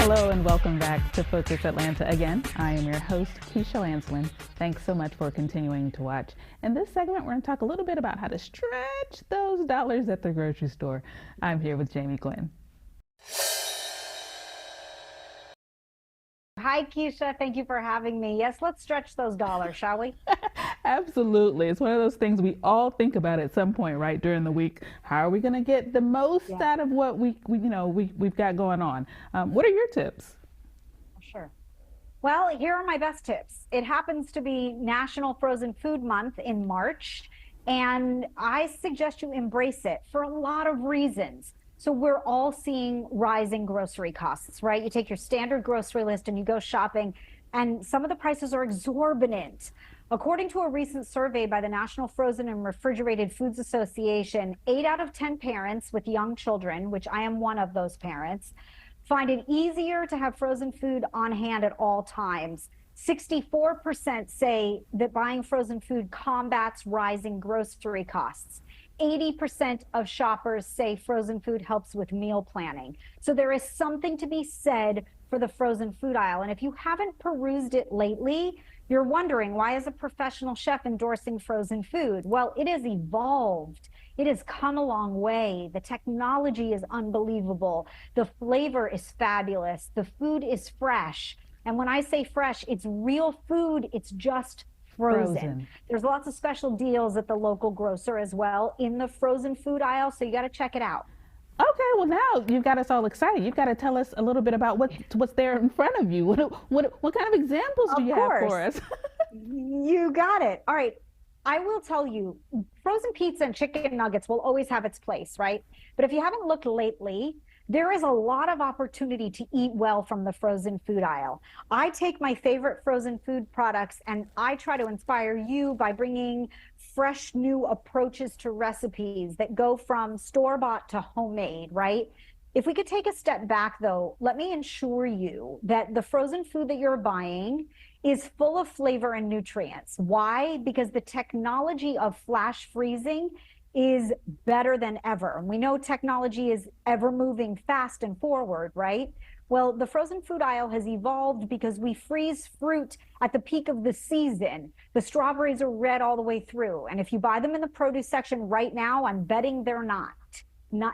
Hello and welcome back to Focus Atlanta again. I am your host, Keisha Lanslin. Thanks so much for continuing to watch. In this segment, we're going to talk a little bit about how to stretch those dollars at the grocery store. I'm here with Jamie Quinn. Hi, Keisha. Thank you for having me. Yes, let's stretch those dollars, shall we? Absolutely. It's one of those things we all think about at some point, right, during the week. How are we going to get the most Yeah, out of what we've got going on? What are your tips? sure. Well, here are my best tips. It happens to be National Frozen Food Month in March, and I suggest you embrace it for a lot of reasons. So we're all seeing rising grocery costs, right? You take your standard grocery list and you go shopping, and some of the prices are exorbitant. According to a recent survey by the National Frozen and Refrigerated Foods Association, 8 out of 10 parents with young children, which I am one of those parents, find it easier to have frozen food on hand at all times. 64% say that buying frozen food combats rising grocery costs. 80% of shoppers say frozen food helps with meal planning. So there is something to be said for the frozen food aisle. And if you haven't perused it lately, you're wondering, why is a professional chef endorsing frozen food? Well, it has evolved. It has come a long way. The technology is unbelievable. The flavor is fabulous. The food is fresh. And when I say fresh, it's real food. It's just frozen. There's lots of special deals at the local grocer as well in the frozen food aisle. So you got to check it out. Okay, well now you've got us all excited. You've got to tell us a little bit about what's there in front of you. What kind of examples do Of you have course. for us? You got it. All right. I will tell you, frozen pizza and chicken nuggets will always have its place, right? But if you haven't looked lately, there is a lot of opportunity to eat well from the frozen food aisle. I take my favorite frozen food products and I try to inspire you by bringing fresh new approaches to recipes that go from store-bought to homemade, right? If we could take a step back though, let me ensure you that the frozen food that you're buying is full of flavor and nutrients. Why? Because the technology of flash freezing is better than ever. And we know technology is ever moving fast and forward, right? Well, the frozen food aisle has evolved because we freeze fruit at the peak of the season. The strawberries are red all the way through. And if you buy them in the produce section right now, I'm betting they're not.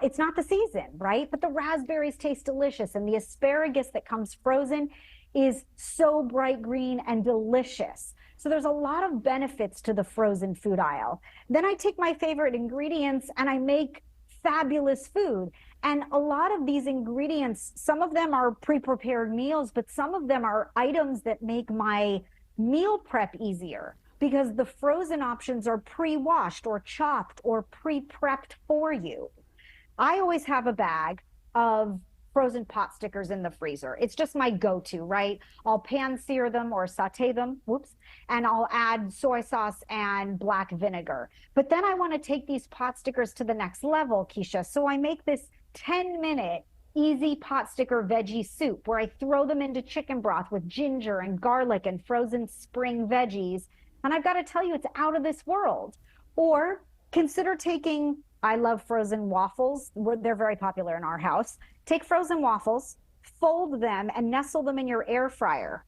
It's not the season, right? But the raspberries taste delicious, and the asparagus that comes frozen is so bright green and delicious. So there's a lot of benefits to the frozen food aisle. Then I take my favorite ingredients and I make fabulous food. And a lot of these ingredients, some of them are pre-prepared meals, but some of them are items that make my meal prep easier because the frozen options are pre-washed or chopped or pre-prepped for you. I always have a bag of frozen pot stickers in the freezer. It's just my go-to, right? I'll pan sear them or saute them, whoops, and I'll add soy sauce and black vinegar. But then I want to take these pot stickers to the next level, Keisha. So I make this 10-minute easy pot sticker veggie soup where I throw them into chicken broth with ginger and garlic and frozen spring veggies. And I've got to tell you, it's out of this world. Or consider taking, I love frozen waffles. They're very popular in our house. Take frozen waffles, fold them, and nestle them in your air fryer.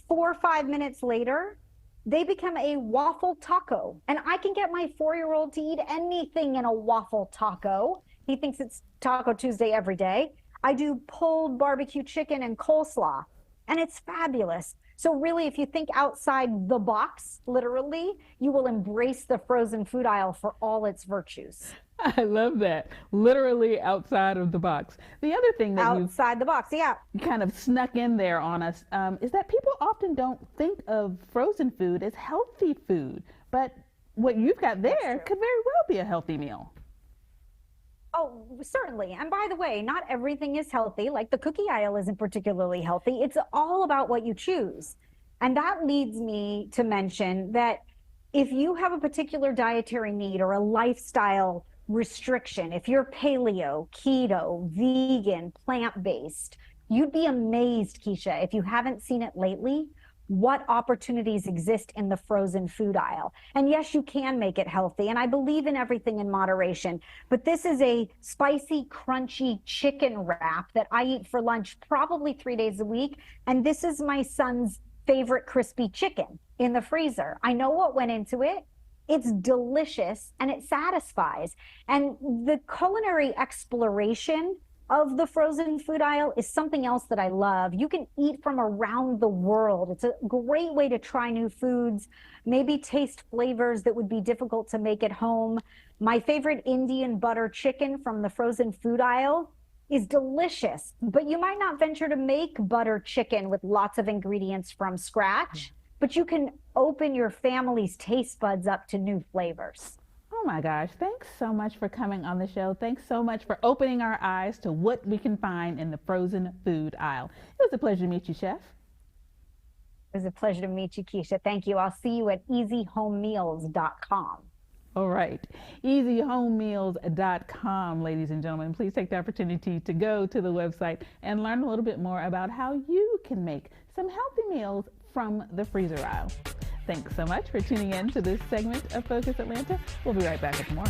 4 or 5 minutes later, they become a waffle taco. And I can get my 4-year-old to eat anything in a waffle taco. He thinks it's Taco Tuesday every day. I do pulled barbecue chicken and coleslaw, and it's fabulous. So really, if you think outside the box, literally, you will embrace the frozen food aisle for all its virtues. I love that. Literally outside of the box. The other thing that Outside the box, yeah. you kind of snuck in there on us is that people often don't think of frozen food as healthy food, but what you've got there could very well be a healthy meal. Oh, certainly. And by the way, not everything is healthy. Like the cookie aisle isn't particularly healthy. It's all about what you choose. And that leads me to mention that if you have a particular dietary need or a lifestyle restriction, if you're paleo, keto, vegan, plant-based, you'd be amazed, Keisha, if you haven't seen it lately. what opportunities exist in the frozen food aisle. And yes, you can make it healthy. And I believe in everything in moderation. But this is a spicy, crunchy chicken wrap that I eat for lunch probably 3 days a week. And this is my son's favorite crispy chicken in the freezer. I know what went into it. It's delicious and it satisfies. And the culinary exploration of the frozen food aisle is something else that I love. You can eat from around the world. It's a great way to try new foods, maybe taste flavors that would be difficult to make at home. My favorite Indian butter chicken from the frozen food aisle is delicious, but you might not venture to make butter chicken with lots of ingredients from scratch, but you can open your family's taste buds up to new flavors. Oh my gosh, thanks so much for coming on the show. Thanks so much for opening our eyes to what we can find in the frozen food aisle. It was a pleasure to meet you, Chef. It was a pleasure to meet you, Keisha. Thank you. I'll see you at easyhomemeals.com. All right, easyhomemeals.com, ladies and gentlemen. Please take the opportunity to go to the website and learn a little bit more about how you can make some healthy meals from the freezer aisle. Thanks so much for tuning in to this segment of Focus Atlanta. We'll be right back with more.